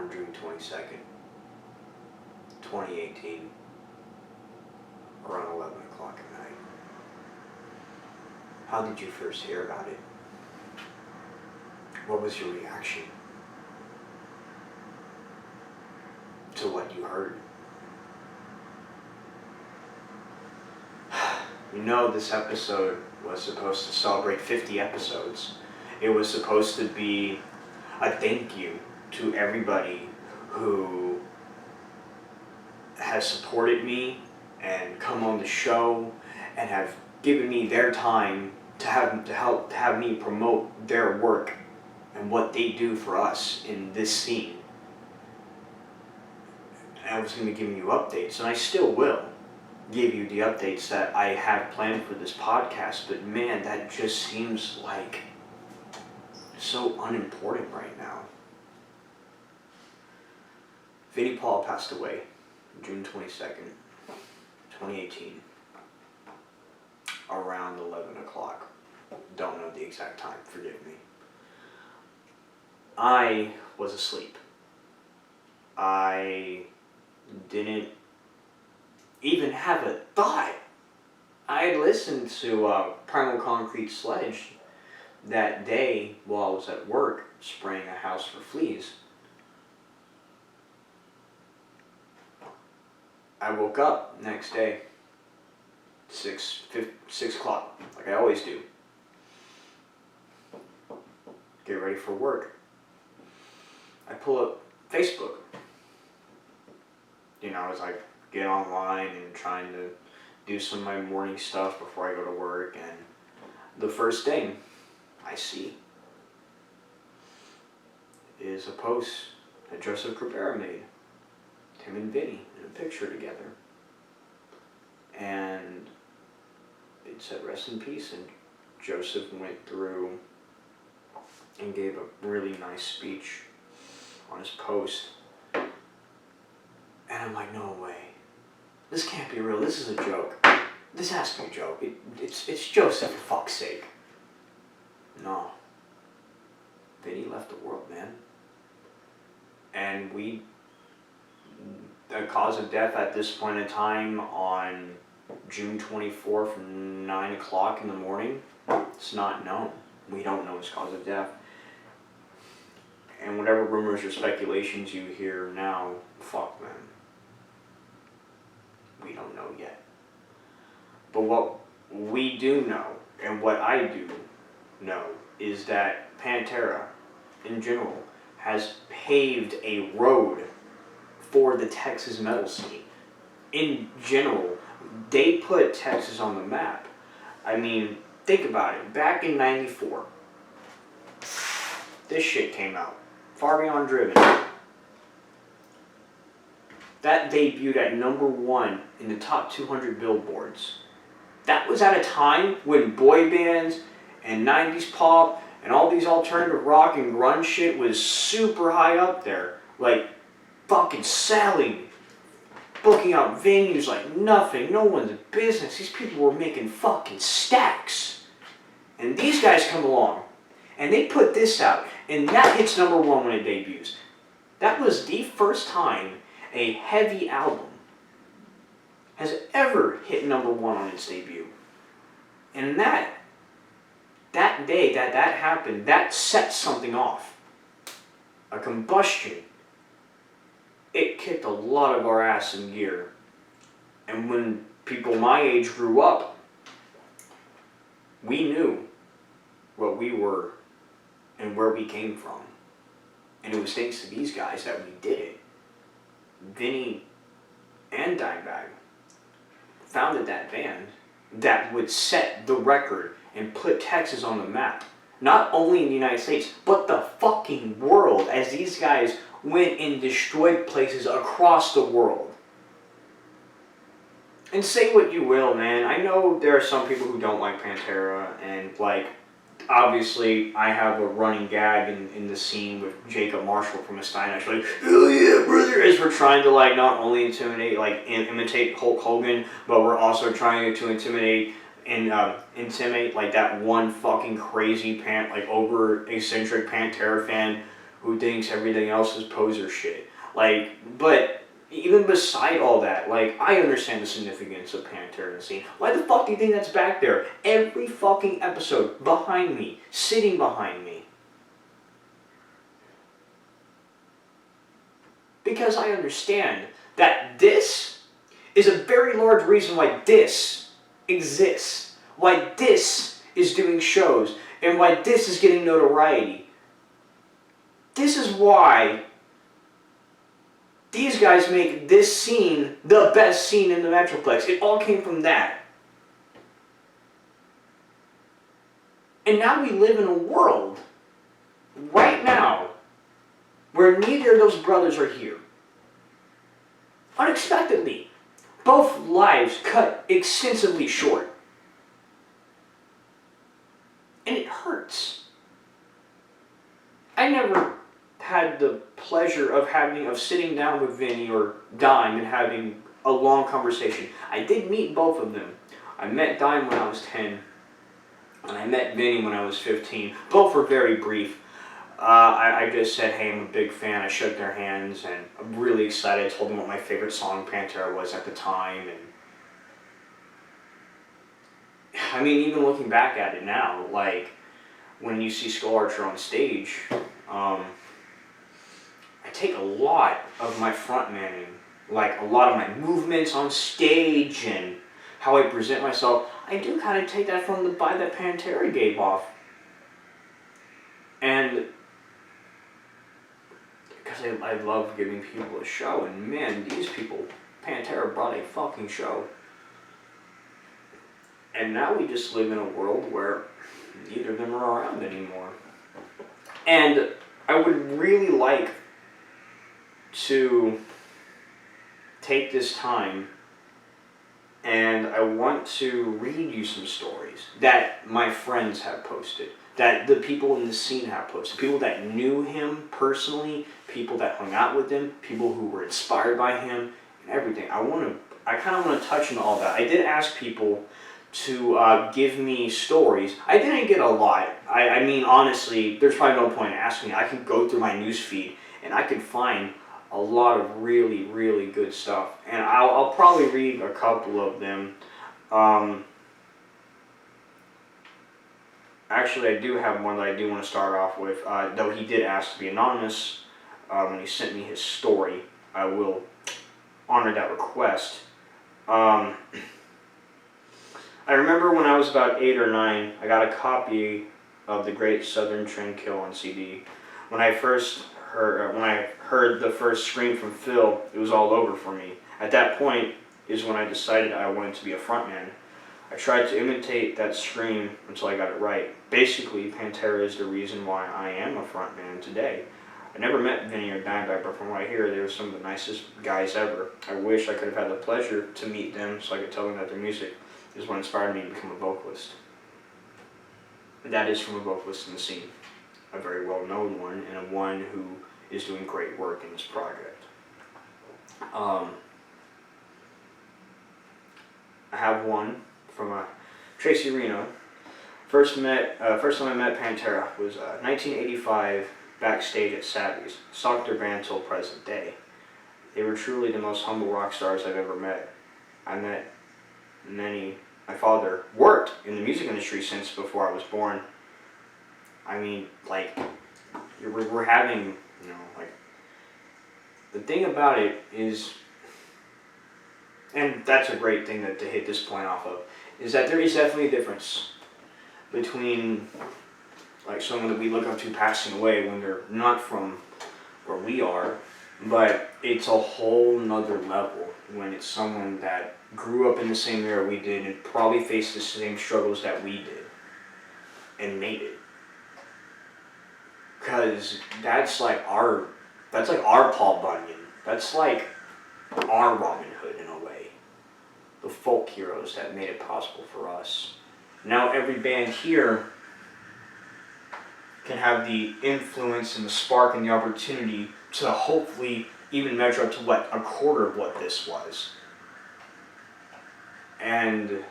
on June 22nd, 2018, around 11 o'clock at night. How did you first hear about it? What was your reaction to what you heard? You know, this episode was supposed to celebrate 50 episodes. It was supposed to be a thank you to everybody who has supported me and come on the show and have given me their time to have me promote their work and what they do for us in this scene. And I was going to be giving you updates, and I still will give you the updates that I have planned for this podcast, but man, that just seems like so unimportant right now. Vinnie Paul passed away June 22nd, 2018, around 11 o'clock. Don't know the exact time, forgive me. I was asleep. I didn't even have a thought. I had listened to Primal Concrete Sledge that day while I was at work spraying a house for fleas. I woke up next day, 6 o'clock, like I always do. Get ready for work. I pull up Facebook. You know, as I get online and trying to do some of my morning stuff before I go to work, and the first thing I see is a post that Joseph Cabrera made. Him and Vinnie in a picture together. And it said rest in peace, and Joseph went through and gave a really nice speech on his post. And I'm like, no way. This can't be real. This is a joke. This has to be a joke. It's Joseph, for fuck's sake. No. Vinnie left the world, man. And the cause of death at this point in time on June 24th, 9 o'clock in the morning, it's not known. We don't know his cause of death. And whatever rumors or speculations you hear now, fuck them. We don't know yet. But what we do know, and what I do know, is that Pantera, in general, has paved a road for the Texas metal scene. In general, they put Texas on the map. I mean, think about it. Back in '94, this shit came out. Far Beyond Driven. That debuted at #1 in the top 200 billboards. That was at a time when boy bands and 90s pop and all these alternative rock and grunge shit was super high up there. Like, fucking selling, booking out venues like nothing, no one's business. These people were making fucking stacks. And these guys come along, and they put this out, and that hits #1 when it debuts. That was the first time a heavy album has ever hit #1 on its debut. And that day that happened, that set something off. A combustion. It kicked a lot of our ass in gear. And when people my age grew up, we knew what we were and where we came from. And it was thanks to these guys that we did it. Vinnie and Dimebag founded that band that would set the record and put Texas on the map. Not only in the United States, but the fucking world, as these guys went and destroyed places across the world. And say what you will, man. I know there are some people who don't like Pantera, and like, obviously, I have a running gag in the scene with Jacob Marshall from Stein, like, hell yeah, brother, as we're trying to like not only imitate Hulk Hogan, but we're also trying to intimidate like that one fucking crazy over eccentric Pantera fan who thinks everything else is poser shit. Like, but even beside all that, like, I understand the significance of Pantera in the scene. Why the fuck do you think that's back there? Every fucking episode, behind me, sitting behind me. Because I understand that this is a very large reason why this exists. Why this is doing shows. And why this is getting notoriety. This is why these guys make this scene the best scene in the Metroplex. It all came from that. And now we live in a world, right now, where neither of those brothers are here. Unexpectedly. Both lives cut extensively short. And it hurts. I never had the pleasure of sitting down with Vinnie or Dime and having a long conversation. I did meet both of them. I met Dime when I was 10, and I met Vinnie when I was 15. Both were very brief. I just said, hey, I'm a big fan. I shook their hands, and I'm really excited. I told them what my favorite song Pantera was at the time. And I mean, even looking back at it now, like, when you see Skull Archer on stage, I take a lot of my frontmanning, like a lot of my movements on stage and how I present myself. I do kind of take that from the vibe that Pantera gave off. And because I love giving people a show, and man, these people, Pantera brought a fucking show. And now we just live in a world where neither of them are around anymore. And I would really like to take this time, and I want to read you some stories that my friends have posted, that the people in the scene have posted, people that knew him personally, people that hung out with him, people who were inspired by him, and everything. I kind of want to touch on all that. I did ask people to give me stories. I didn't get a lot. I mean, honestly, there's probably no point in asking me. I can go through my news feed and I can find a lot of really, really good stuff. And I'll probably read a couple of them. Actually, I do have one that I do want to start off with, though he did ask to be anonymous when he sent me his story. I will honor that request. I remember when I was about 8 or 9, I got a copy of The Great Southern Trendkill on CD. When I heard the first scream from Phil, it was all over for me. At that point is when I decided I wanted to be a frontman. I tried to imitate that scream until I got it right. Basically, Pantera is the reason why I am a frontman today. I never met Vinnie or Dimebag, but from what I hear, they were some of the nicest guys ever. I wish I could have had the pleasure to meet them so I could tell them that their music is what inspired me to become a vocalist. And that is from a vocalist in the scene. A very well-known one, and a one who is doing great work in this project. I have one from Tracy Reno. First time I met Pantera was 1985 backstage at Savvy's. Stalked their band till present day. They were truly the most humble rock stars I've ever met. I met many. My father worked in the music industry since before I was born. I mean, like, we're having, you know, like, the thing about it is, and that's a great thing to hit this point off of, is that there is definitely a difference between, like, someone that we look up to passing away when they're not from where we are, but it's a whole nother level when it's someone that grew up in the same era we did and probably faced the same struggles that we did and made it. Because that's like our Paul Bunyan. That's like our Robin Hood in a way. The folk heroes that made it possible for us. Now every band here can have the influence and the spark and the opportunity to hopefully even measure up to what, a quarter of what this was. And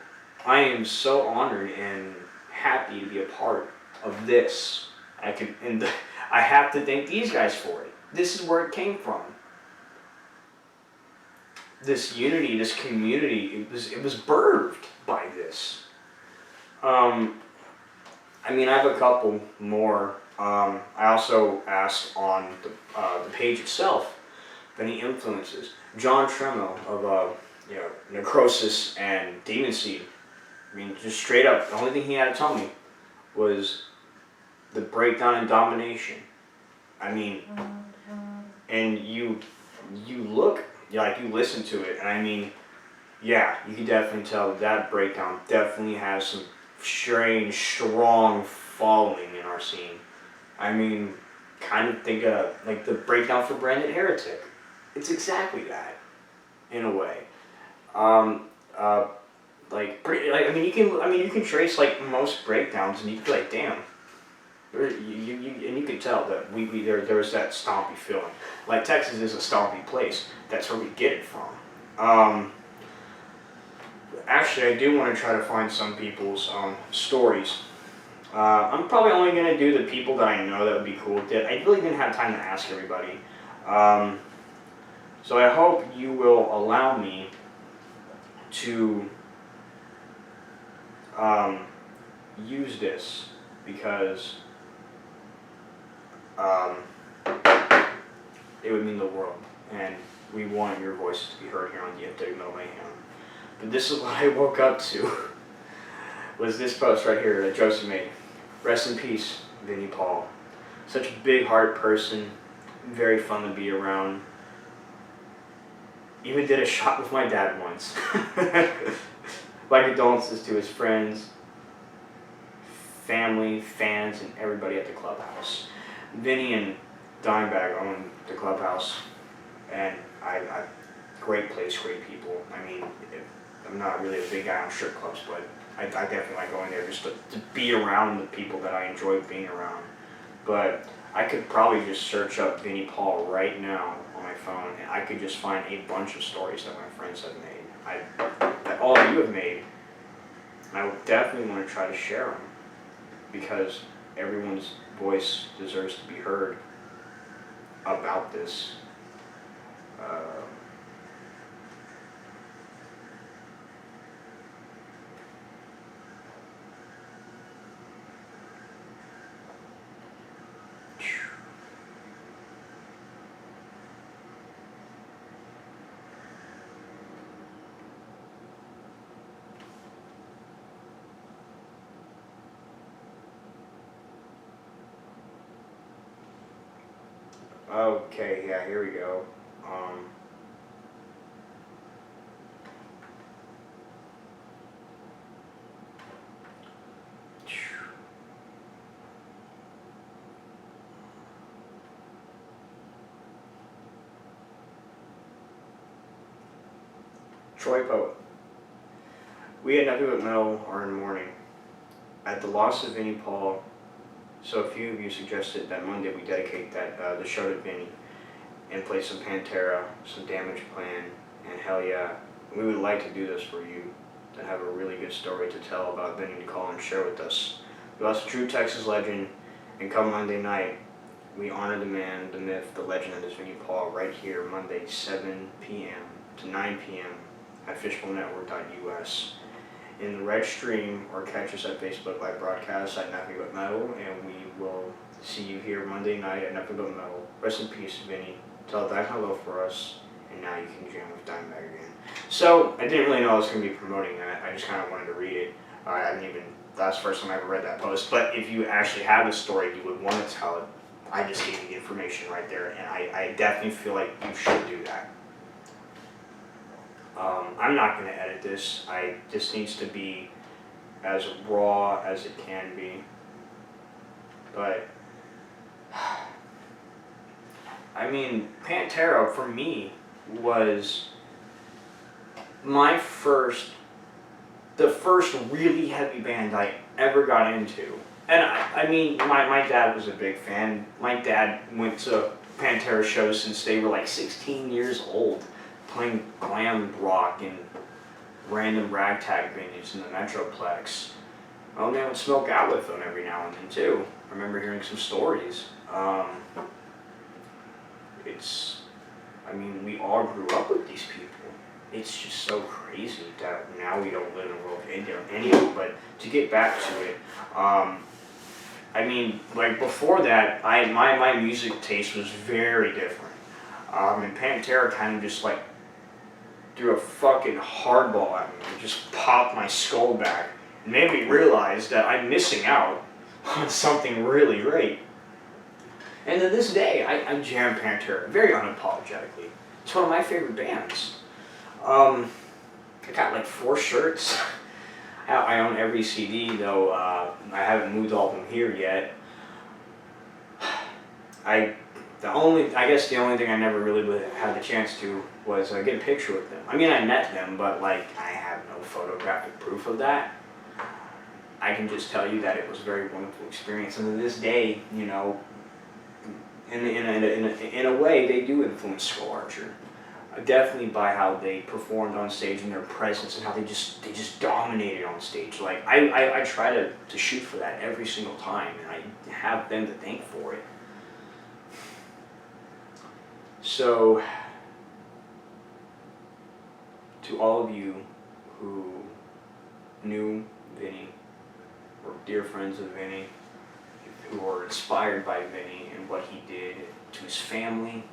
I am so honored and happy to be a part of this. I have to thank these guys for it. This is where it came from. This unity, this community, it was birthed by this. I mean, I have a couple more. I also asked on the page itself if any influences. John Tremo of Necrosis and Demon Seed. I mean, just straight up, the only thing he had to tell me was the breakdown and domination. I mean, and you look, like you listen to it, and I mean, yeah, you can definitely tell that breakdown definitely has some strange, strong following in our scene. I mean, kind of think of like the breakdown for Branded Heretic. It's exactly that, in a way. You can trace like most breakdowns, and you can be like, damn. And you can tell that there's that stompy feeling. Like Texas is a stompy place. That's where we get it from. Actually, I do want to try to find some people's stories. I'm probably only going to do the people that I know that would be cool. I really didn't have time to ask everybody. So I hope you will allow me to use this, because it would mean the world, and we want your voices to be heard here on DFW Metal Mayhem. But this is what I woke up to, was this post right here that Josie made. Rest in peace, Vinnie Paul. Such a big heart person, very fun to be around. Even did a shot with my dad once. My condolences to his friends, family, fans, and everybody at the clubhouse. Vinnie and Dimebag own the clubhouse, and I great place, great people. I mean, I'm not really a big guy on strip clubs, but I definitely like going there just to be around the people that I enjoy being around. But I could probably just search up Vinnie Paul right now on my phone, and I could just find a bunch of stories that my friends have made, that all of you have made. And I would definitely want to try to share them, because everyone's voice deserves to be heard about this. Okay, yeah, here we go. Troy Poe. We at Nothing But Metal are in mourning. At the loss of Vinnie Paul, so a few of you suggested that Monday we dedicate the show to Vinnie and play some Pantera, some Damage Plan, and hell yeah, we would like to do this for you, to have a really good story to tell about Vinnie, to call and share with us. We lost a true Texas legend, and come Monday night, we honor the man, the myth, the legend that is Vinnie Paul right here, Monday, 7 p.m. to 9 p.m. at fishbowlnetwork.us. in the red stream, or catch us at Facebook Live Broadcast at Nothing But Metal, and we will see you here Monday night at Nothing But Metal. Rest in peace, Vinnie. Tell that hello for us, and now you can jam with Dimebag again. So, I didn't really know I was going to be promoting that. I just kind of wanted to read it. That's the first time I ever read that post. But if you actually have a story you would want to tell it, I just gave you the information right there, and I definitely feel like you should do that. I'm not going to edit this. This needs to be as raw as it can be. But, I mean, Pantera for me was the first really heavy band I ever got into. And I mean, my dad was a big fan. My dad went to Pantera shows since they were like 16 years old, playing glam rock in random ragtag venues in the Metroplex. Well, they would smoke out with them every now and then too. I remember hearing some stories. I I mean, we all grew up with these people. It's just so crazy that now we don't live in a world any of it. But to get back to it, I mean, like before that, my music taste was very different. And Pantera kind of just like threw a fucking hardball at me and just popped my skull back and made me realize that I'm missing out on something really great. And to this day, I jam Pantera very unapologetically. It's one of my favorite bands. I got like 4 shirts. I own every CD, though I haven't moved all of them here yet. I guess the only thing I never really had the chance to was get a picture with them. I mean, I met them, but like I have no photographic proof of that. I can just tell you that it was a very wonderful experience, and to this day, you know, in a way, they do influence Skull Archer. Definitely by how they performed on stage and their presence and how they just dominated on stage. Like I try to shoot for that every single time, and I have them to thank for it. So, to all of you who knew Vinnie, or dear friends of Vinnie, who were inspired by Vinnie and what he did to his family,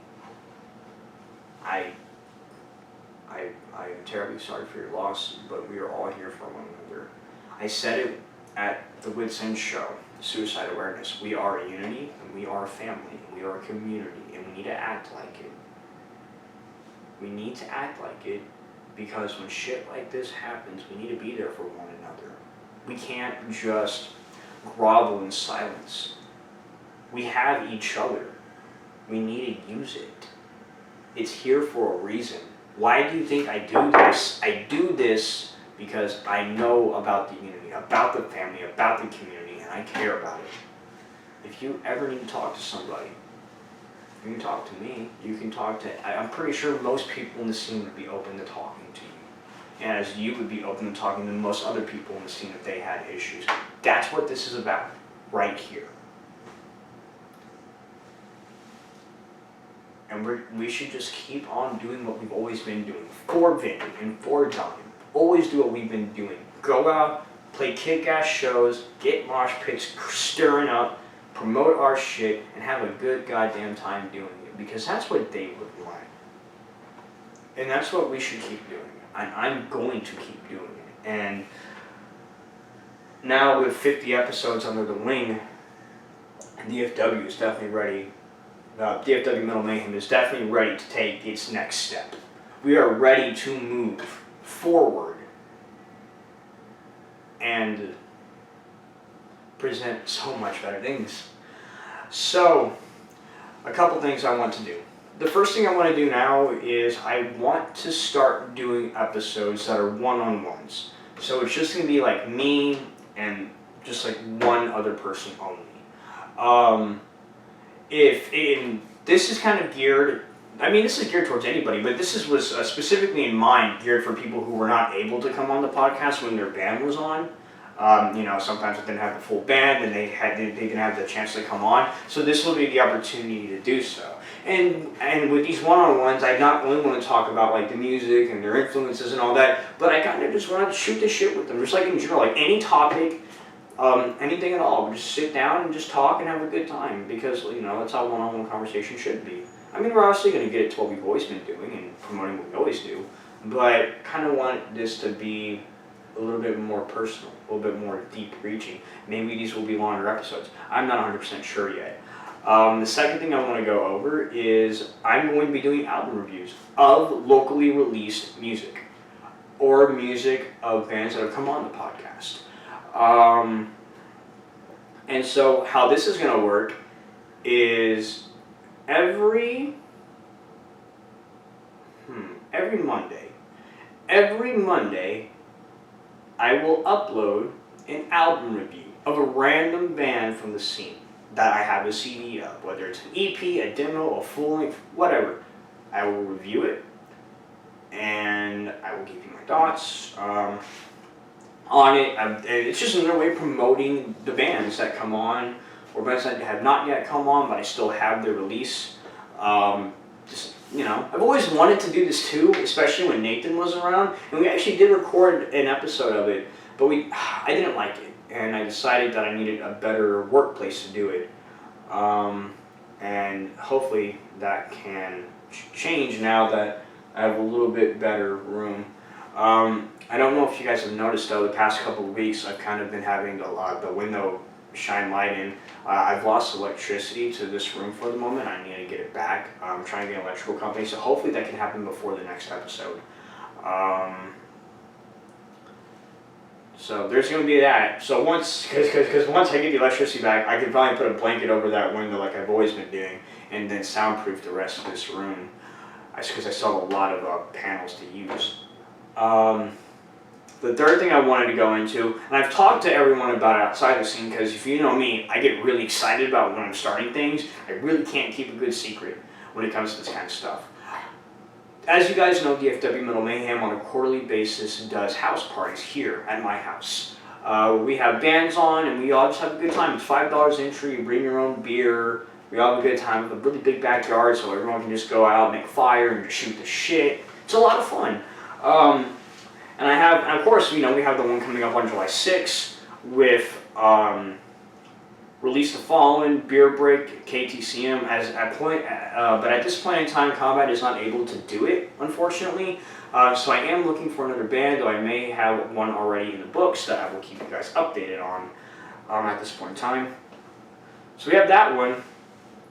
I'm terribly sorry for your loss, but we are all here for one another. I said it at the Wits End show, Suicide Awareness. We are a unity, and we are a family, and we are a community, and we need to act like it. We need to act like it, because when shit like this happens, we need to be there for one another. We can't just grovel in silence. We have each other. We need to use it. It's here for a reason. Why do you think I do this? I do this because I know about the unity, about the family, about the community, and I care about it. If you ever need to talk to somebody, you can talk to me. You can talk to, I'm pretty sure most people in the scene would be open to talking to you. And as you would be open to talking to most other people in the scene if they had issues. That's what this is about, right here. And we should just keep on doing what we've always been doing for Vinnie and for Dime. Always do what we've been doing. Go out, play kick-ass shows, get mosh pits stirring up, promote our shit, and have a good goddamn time doing it. Because that's what they would want. And that's what we should keep doing. I'm going to keep doing it. And now with 50 episodes under the wing, DFW is definitely ready. DFW Metal Mayhem is definitely ready to take its next step. We are ready to move forward and present so much better things. So, a couple things I want to do. The first thing I want to do now is I want to start doing episodes that are one-on-ones. So it's just going to be like me and just like one other person only. This is kind of geared, I mean this is geared towards anybody, but this was specifically in mind geared for people who were not able to come on the podcast when their band was on. You know, sometimes they didn't have the full band and they didn't have the chance to come on. So this will be the opportunity to do so. And with these one-on-ones, I not only want to talk about like the music and their influences and all that, but I kind of just want to shoot the shit with them, just like in general, like any topic. Anything at all. We just sit down and just talk and have a good time because, you know, that's how one-on-one conversation should be. I mean, we're obviously going to get it to what we've always been doing and promoting what we always do, but kind of want this to be a little bit more personal, a little bit more deep-reaching. Maybe these will be longer episodes. I'm not 100% sure yet. The second thing I want to go over is I'm going to be doing album reviews of locally released music or music of bands that have come on the podcast. And so how this is going to work is every Monday I will upload an album review of a random band from the scene that I have a CD of, whether it's an EP, a demo, a full length, whatever. I will review it and I will give you my thoughts on it. It's just another way of promoting the bands that come on, or bands that have not yet come on, but I still have their release. just, I've always wanted to do this too, especially when Nathan was around, and we actually did record an episode of it, but I didn't like it, and I decided that I needed a better workplace to do it, and hopefully that can change now that I have a little bit better room. I don't know if you guys have noticed though, the past couple of weeks I've kind of been having the window shine light in. I've lost electricity to this room for the moment. I need to get it back. I'm trying to get an electrical company, so hopefully that can happen before the next episode. So there's going to be that. So once I get the electricity back, I could probably put a blanket over that window like I've always been doing, and then soundproof the rest of this room, because I still have a lot of panels to use. The third thing I wanted to go into, and I've talked to everyone about it outside the scene, because if you know me, I get really excited about when I'm starting things. I really can't keep a good secret when it comes to this kind of stuff. As you guys know, DFW Metal Mayhem on a quarterly basis does house parties here at my house. We have bands on, and we all just have a good time. It's $5 entry, you bring your own beer, we all have a good time. We have a really big backyard, so everyone can just go out, make a fire, and just shoot the shit. It's a lot of fun. And of course, we have the one coming up on July 6th with Release the Fallen, Beer Break, KTCM. But at this point in time, Combat is not able to do it, unfortunately. So I am looking for another band, though I may have one already in the books that I will keep you guys updated on at this point in time. So we have that one,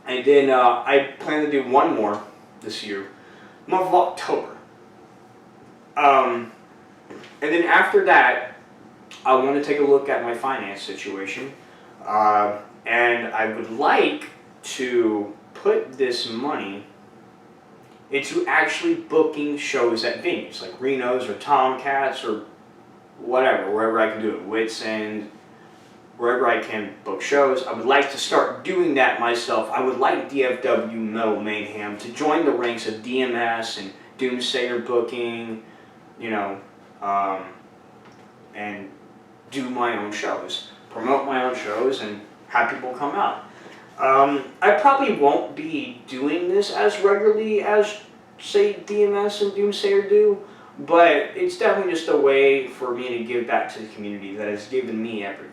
and then I plan to do one more this year, month of October. And then after that, I want to take a look at my finance situation, and I would like to put this money into actually booking shows at venues, like Reno's or Tomcats or whatever, wherever I can do it, Wits End, wherever I can book shows. I would like to start doing that myself. I would like DFW Metal Mayhem to join the ranks of DMS and Doomsayer booking, and do my own shows, promote my own shows, and have people come out. I probably won't be doing this as regularly as, say, DMS and Doomsayer do, but it's definitely just a way for me to give back to the community that has given me everything.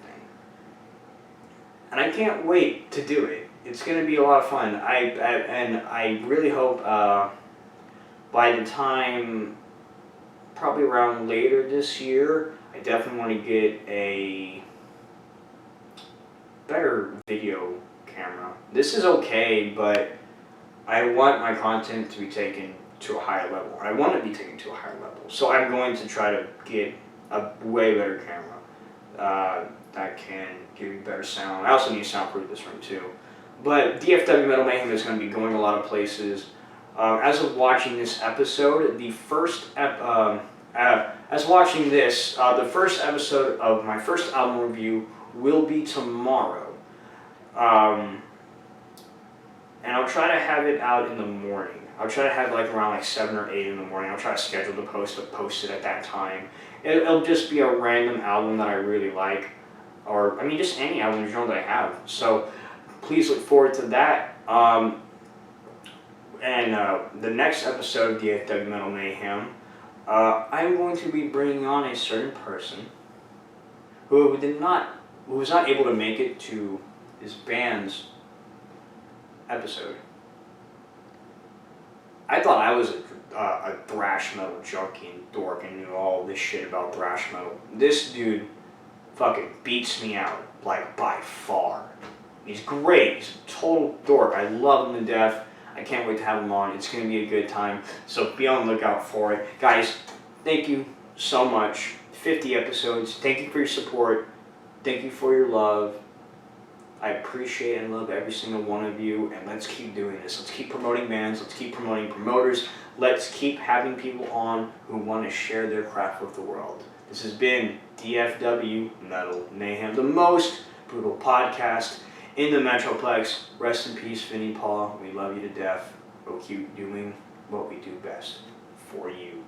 And I can't wait to do it. It's going to be a lot of fun. I really hope by the time, probably around later this year, I definitely want to get a better video camera. This is okay, but I want my content to be taken to a higher level. I want to be taken to a higher level. So I'm going to try to get a way better camera that can give me better sound. I also need soundproof this room too. But DFW Metal Mayhem is going to be going a lot of places. As of watching this episode, the first episode of my first album review will be tomorrow. And I'll try to have it out in the morning. I'll try to have it around 7 or 8 in the morning. I'll try to schedule the post it at that time. It'll just be a random album that I really like. Or, just any album genre that I have. So, please look forward to that. And the next episode of DFW Metal Mayhem, I'm going to be bringing on a certain person who was not able to make it to his band's episode. I thought I was a thrash metal junkie and dork and knew all this shit about thrash metal. This dude fucking beats me out, by far. He's great. He's a total dork. I love him to death. I can't wait to have him on. It's going to be a good time. So be on the lookout for it. Guys, thank you so much. 50 episodes. Thank you for your support. Thank you for your love. I appreciate and love every single one of you. And let's keep doing this. Let's keep promoting bands. Let's keep promoting promoters. Let's keep having people on who want to share their craft with the world. This has been DFW Metal Mayhem, the most brutal podcast in the Metroplex. Rest in peace, Vinnie, Paul. We love you to death. We'll keep doing what we do best for you.